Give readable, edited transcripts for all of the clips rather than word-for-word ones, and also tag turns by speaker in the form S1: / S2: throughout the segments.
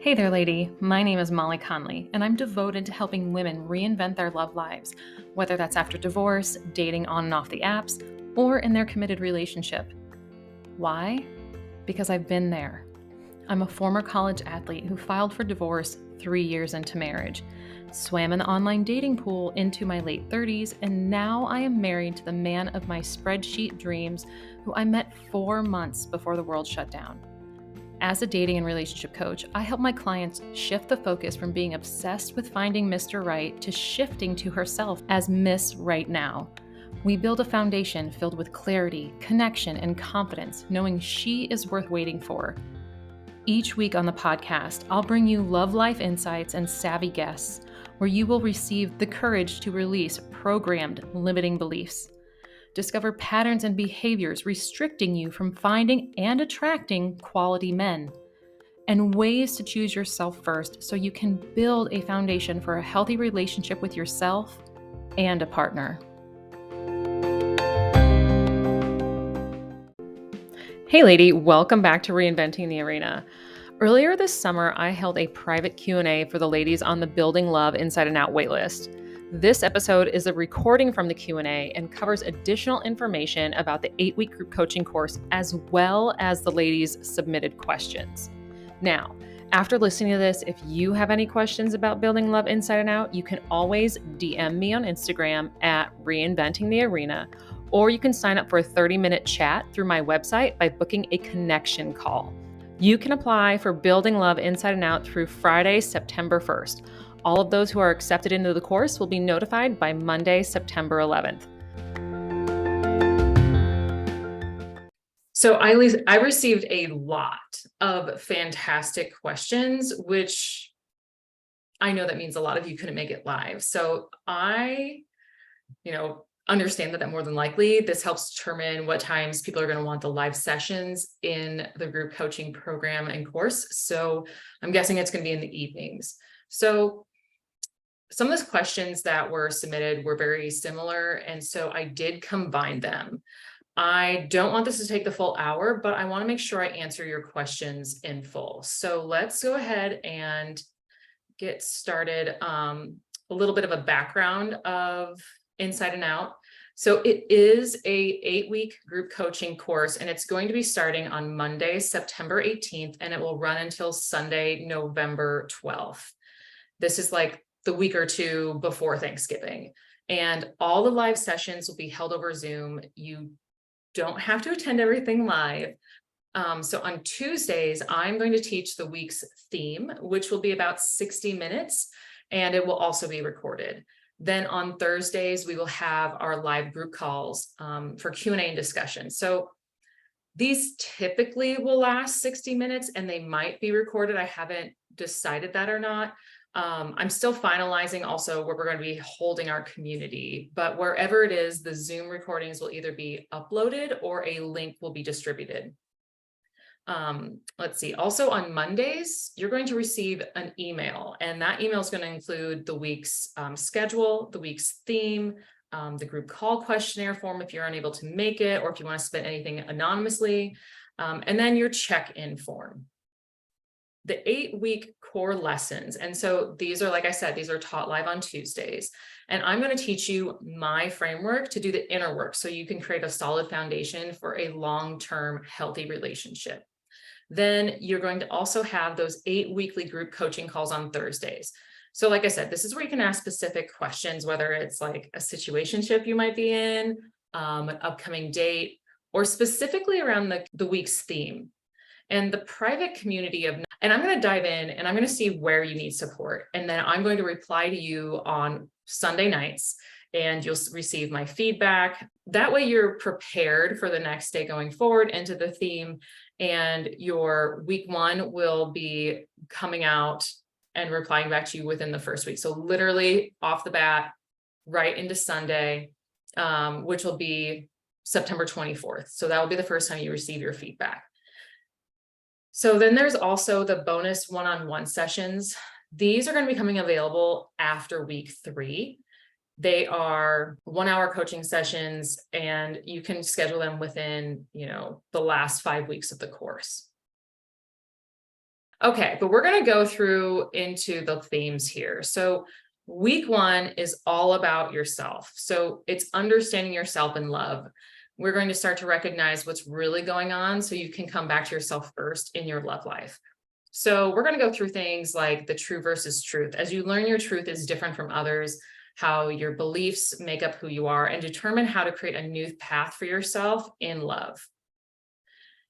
S1: Hey there, lady. My name is Molly Conley, and I'm devoted to helping women reinvent their love lives, whether that's after divorce, dating on and off the apps, or in their committed relationship. Why? Because I've been there. I'm a former college athlete who filed for divorce 3 years into marriage, swam in the online dating pool into my late 30s, and now I am married to the man of my spreadsheet dreams who I met 4 months before the world shut down. As a dating and relationship coach, I help my clients shift the focus from being obsessed with finding Mr. Right to shifting to herself as Miss Right Now. We build a foundation filled with clarity, connection, and confidence, knowing she is worth waiting for. Each week on the podcast, I'll bring you love life insights and savvy guests, where you will receive the courage to release programmed limiting beliefs. Discover patterns and behaviors restricting you from finding and attracting quality men, and ways to choose yourself first so you can build a foundation for a healthy relationship with yourself and a partner. Hey lady, welcome back to Reinventing the Arena. Earlier this summer, I held a private Q&A for the ladies on the Building Love Inside and Out waitlist. This episode is a recording from the Q&A and covers additional information about the 8-week group coaching course, as well as the ladies' submitted questions. Now, after listening to this, if you have any questions about Building Love Inside and Out, you can always DM me on Instagram at Reinventing the Arena, or you can sign up for a 30-minute chat through my website by booking a connection call. You can apply for Building Love Inside and Out through Friday, September 1st. All of those who are accepted into the course will be notified by Monday, September 11th. So I received a lot of fantastic questions, which I know that means a lot of you couldn't make it live. So I, understand that more than likely this helps determine what times people are going to want the live sessions in the group coaching program and course. So I'm guessing it's going to be in the evenings. So some of the questions that were submitted were very similar, and so I did combine them. I don't want this to take the full hour, but I want to make sure I answer your questions in full. So let's go ahead and get started. A little bit of a background of Inside and Out. So it is a 8-week group coaching course, and it's going to be starting on Monday, September 18th, and it will run until Sunday, November 12th. This is like the week or two before Thanksgiving, and all the live sessions will be held over Zoom. You don't have to attend everything live. So on Tuesdays, I'm going to teach the week's theme, which will be about 60 minutes, and it will also be recorded. Then on Thursdays, we will have our live group calls for Q&A and discussion. So these typically will last 60 minutes, and they might be recorded. I haven't decided that or not. I'm still finalizing also where we're going to be holding our community, but wherever it is, the Zoom recordings will either be uploaded or a link will be distributed. Let's see. Also on Mondays, you're going to receive an email, and that email is going to include the week's schedule, the week's theme, the group call questionnaire form if you're unable to make it, or if you want to submit anything anonymously, and then your check-in form. The 8-week core lessons. And so these are, like I said, these are taught live on Tuesdays. And I'm going to teach you my framework to do the inner work so you can create a solid foundation for a long-term healthy relationship. Then you're going to also have those 8 weekly group coaching calls on Thursdays. So like I said, this is where you can ask specific questions, whether it's like a situationship you might be in, an upcoming date, or specifically around the week's theme. And the private community and I'm going to dive in and I'm going to see where you need support. And then I'm going to reply to you on Sunday nights, and you'll receive my feedback. That way you're prepared for the next day going forward into the theme, and your week 1 will be coming out and replying back to you within the first week. So literally off the bat, right into Sunday, which will be September 24th. So that will be the first time you receive your feedback. So then there's also the bonus one-on-one sessions. These are going to be coming available after week 3. They are 1-hour coaching sessions, and you can schedule them within, the last 5 weeks of the course. Okay, but we're going to go through into the themes here. So week 1 is all about yourself. So it's understanding yourself and love. We're going to start to recognize what's really going on so you can come back to yourself first in your love life. So we're going to go through things like the true versus truth. As you learn your truth is different from others, how your beliefs make up who you are, and determine how to create a new path for yourself in love.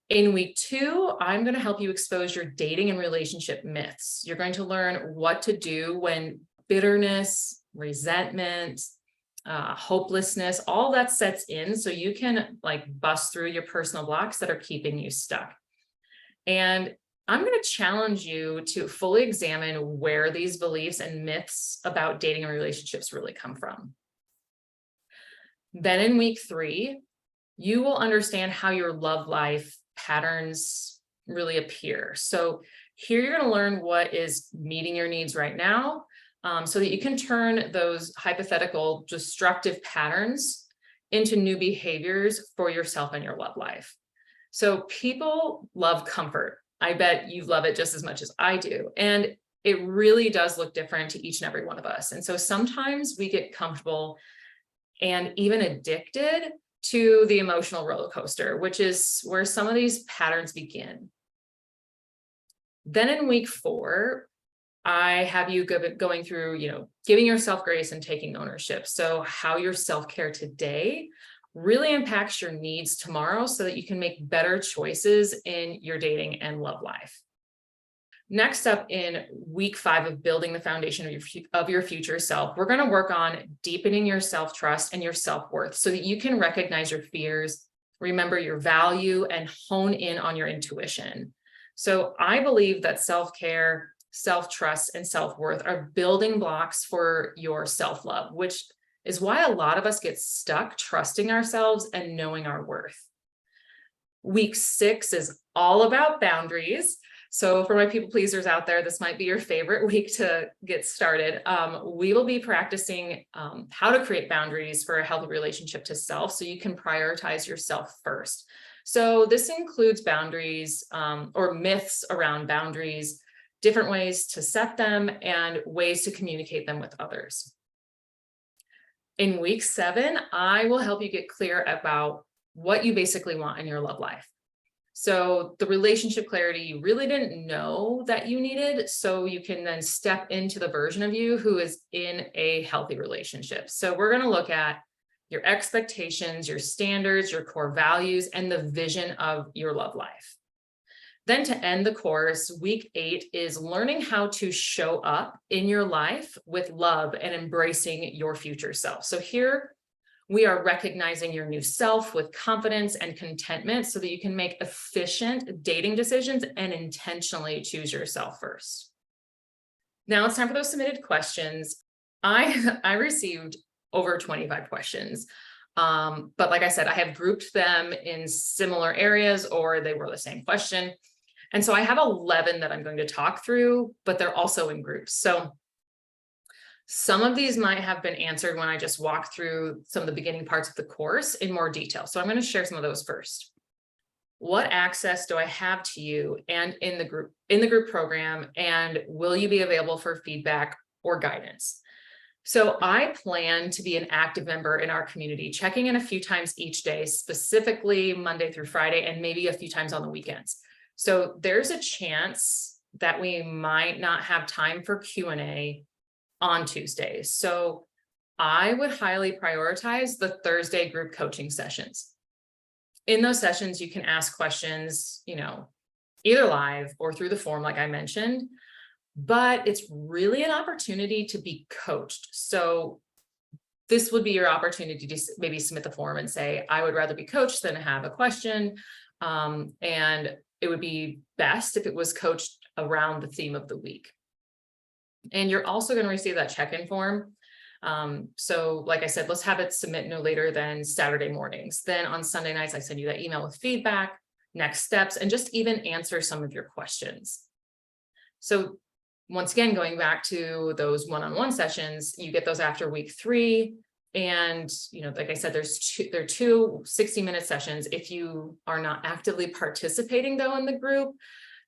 S1: In week 2, I'm going to help you expose your dating and relationship myths. You're going to learn what to do when bitterness, resentment, hopelessness, all that sets in, so you can like bust through your personal blocks that are keeping you stuck. And I'm going to challenge you to fully examine where these beliefs and myths about dating and relationships really come from. Then in week 3, you will understand how your love life patterns really appear. So here you're going to learn what is meeting your needs right now, so that you can turn those hypothetical destructive patterns into new behaviors for yourself and your love life. So people love comfort. I bet you love it just as much as I do. And it really does look different to each and every one of us. And so sometimes we get comfortable and even addicted to the emotional roller coaster, which is where some of these patterns begin. Then in week 4, I have you going through, giving yourself grace and taking ownership. So how your self-care today really impacts your needs tomorrow so that you can make better choices in your dating and love life. Next up in week 5 of building the foundation of your future self, we're going to work on deepening your self-trust and your self-worth so that you can recognize your fears, remember your value, and hone in on your intuition. So I believe that self-care, self-trust, and self-worth are building blocks for your self-love, which is why a lot of us get stuck trusting ourselves and knowing our worth. Week 6 is all about boundaries. So for my people pleasers out there, this might be your favorite week to get started. We will be practicing how to create boundaries for a healthy relationship to self so you can prioritize yourself first. So this includes boundaries or myths around boundaries, different ways to set them, and ways to communicate them with others. In week 7, I will help you get clear about what you basically want in your love life. So the relationship clarity you really didn't know that you needed, so you can then step into the version of you who is in a healthy relationship. So we're going to look at your expectations, your standards, your core values, and the vision of your love life. Then to end the course, week 8 is learning how to show up in your life with love and embracing your future self. So here we are recognizing your new self with confidence and contentment so that you can make efficient dating decisions and intentionally choose yourself first. Now it's time for those submitted questions. I received over 25 questions. But like I said, I have grouped them in similar areas or they were the same question. And so I have 11 that I'm going to talk through, but they're also in groups. So some of these might have been answered when I just walked through some of the beginning parts of the course in more detail. So I'm going to share some of those first. What access do I have to you and in the group program, and will you be available for feedback or guidance? So I plan to be an active member in our community, checking in a few times each day, specifically Monday through Friday, and maybe a few times on the weekends. So there's a chance that we might not have time for Q&A on Tuesdays. So I would highly prioritize the Thursday group coaching sessions. In those sessions, you can ask questions, either live or through the form, like I mentioned, but it's really an opportunity to be coached. So this would be your opportunity to maybe submit the form and say, I would rather be coached than have a question. And it would be best if it was coached around the theme of the week. And you're also going to receive that check-in form. So like I said, let's have it submit no later than Saturday mornings. Then on Sunday nights, I send you that email with feedback, next steps, and just even answer some of your questions. So once again, going back to those one-on-one sessions, you get those after week 3. And, like I said, there are two 60-minute sessions. If you are not actively participating though in the group,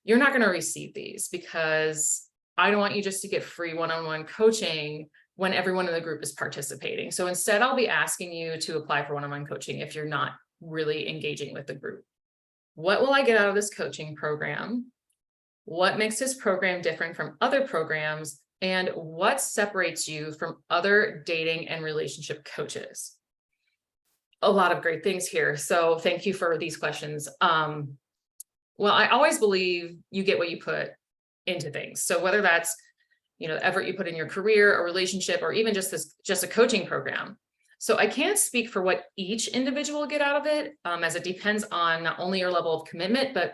S1: you're not going to receive these because I don't want you just to get free one-on-one coaching when everyone in the group is participating. So instead, I'll be asking you to apply for one-on-one coaching if you're not really engaging with the group. What will I get out of this coaching program? What makes this program different from other programs? And what separates you from other dating and relationship coaches? A lot of great things here. So thank you for these questions. Well, I always believe you get what you put into things. So whether that's, the effort you put in your career or relationship, or even just a coaching program. So I can't speak for what each individual will get out of it, as it depends on not only your level of commitment, but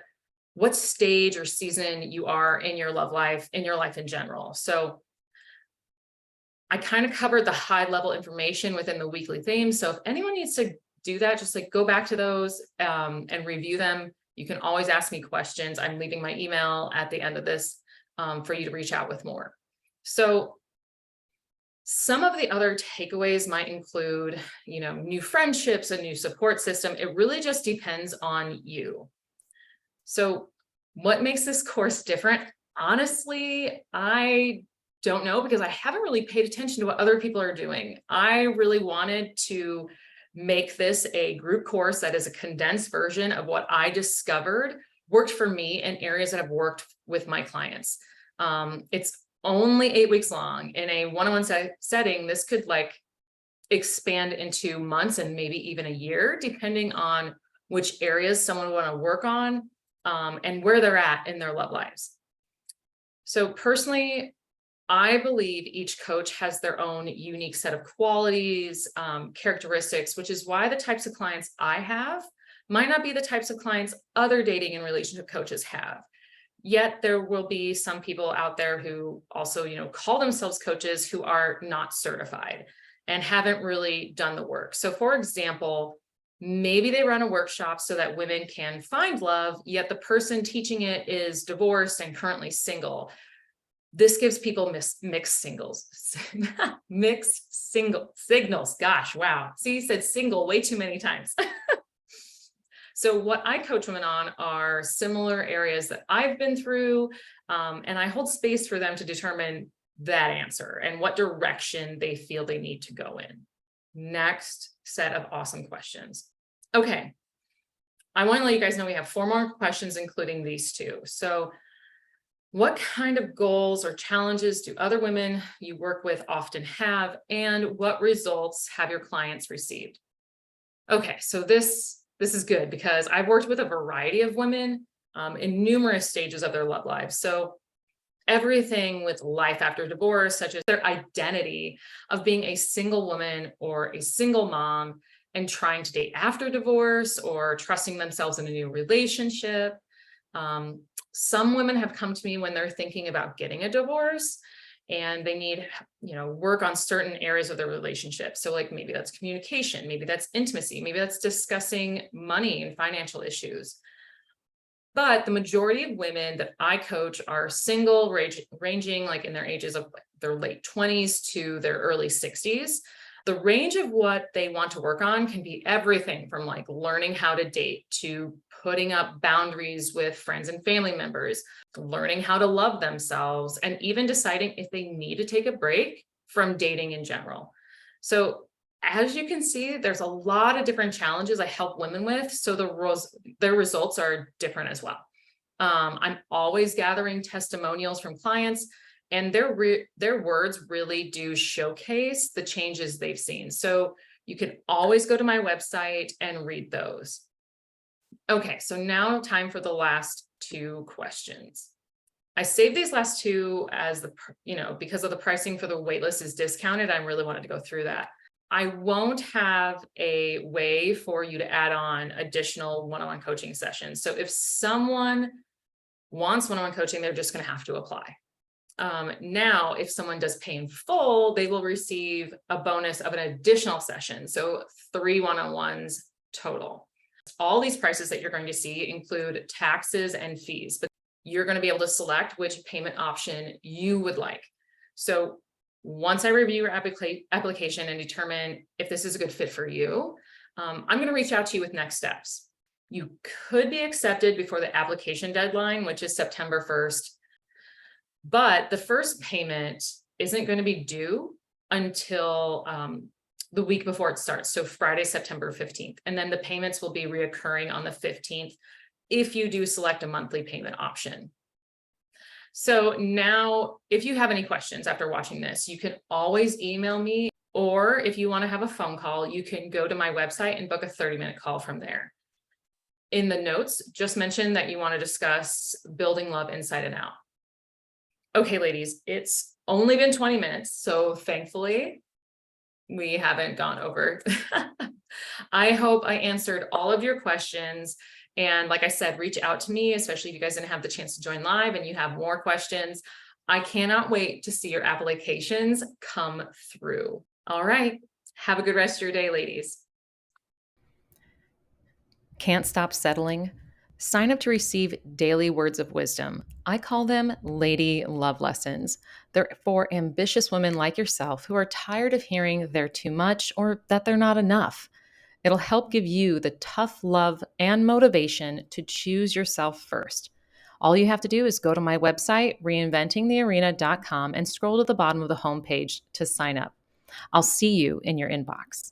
S1: what stage or season you are in your love life, in your life in general. So I kind of covered the high level information within the weekly themes. So if anyone needs to do that, just like go back to those and review them. You can always ask me questions. I'm leaving my email at the end of this for you to reach out with more. So some of the other takeaways might include, new friendships, a new support system. It really just depends on you. So what makes this course different? Honestly, I don't know, because I haven't really paid attention to what other people are doing. I really wanted to make this a group course that is a condensed version of what I discovered worked for me in areas that have worked with my clients. It's only 8 weeks long. In a one-on-one setting, this could expand into months and maybe even a year, depending on which areas someone want to work on and where they're at in their love lives. So personally, I believe each coach has their own unique set of qualities, characteristics, which is why the types of clients I have might not be the types of clients other dating and relationship coaches have. Yet there will be some people out there who also, call themselves coaches who are not certified and haven't really done the work. So for example, maybe they run a workshop so that women can find love, yet the person teaching it is divorced and currently single. This gives people mixed signals. Gosh, wow. See, you said single way too many times. So what I coach women on are similar areas that I've been through, and I hold space for them to determine that answer and what direction they feel they need to go in. Next set of awesome questions. Okay, I want to let you guys know we have 4 more questions, including these 2. So what kind of goals or challenges do other women you work with often have, and what results have your clients received? Okay, so this is good because I've worked with a variety of women in numerous stages of their love lives. So everything with life after divorce, such as their identity of being a single woman or a single mom and trying to date after divorce, or trusting themselves in a new relationship. Some women have come to me when they're thinking about getting a divorce and they need, work on certain areas of their relationship. So maybe that's communication, maybe that's intimacy, maybe that's discussing money and financial issues. But the majority of women that I coach are single, ranging in their ages of their late 20s to their early 60s. The range of what they want to work on can be everything from learning how to date to putting up boundaries with friends and family members, learning how to love themselves, and even deciding if they need to take a break from dating in general. So as you can see, there's a lot of different challenges I help women with. So their results are different as well. I'm always gathering testimonials from clients, and their words really do showcase the changes they've seen. So you can always go to my website and read those. Okay, so now time for the last 2 questions. I saved these last 2 as because of the pricing for the waitlist is discounted. I really wanted to go through that. I won't have a way for you to add on additional one-on-one coaching sessions. So if someone wants one-on-one coaching, they're just going to have to apply. Now, if someone does pay in full, they will receive a bonus of an additional session. So 3 one-on-ones total. All these prices that you're going to see include taxes and fees, but you're going to be able to select which payment option you would like. So once I review your application and determine if this is a good fit for you, I'm going to reach out to you with next steps. You could be accepted before the application deadline, which is September 1st. But the first payment isn't going to be due until the week before it starts. So Friday, September 15th. And then the payments will be reoccurring on the 15th if you do select a monthly payment option. So now, if you have any questions after watching this, you can always email me, or if you want to have a phone call, you can go to my website and book a 30-minute call from there. In the notes, just mention that you want to discuss building love inside and out. Okay, ladies, it's only been 20 minutes, so thankfully we haven't gone over. I hope I answered all of your questions. And like I said, reach out to me, especially if you guys didn't have the chance to join live and you have more questions. I cannot wait to see your applications come through. All right. Have a good rest of your day, ladies.
S2: Can't stop settling? Sign up to receive daily words of wisdom. I call them Lady Love Lessons. They're for ambitious women like yourself who are tired of hearing they're too much or that they're not enough. It'll help give you the tough love and motivation to choose yourself first. All you have to do is go to my website, reinventingthearena.com, and scroll to the bottom of the homepage to sign up. I'll see you in your inbox.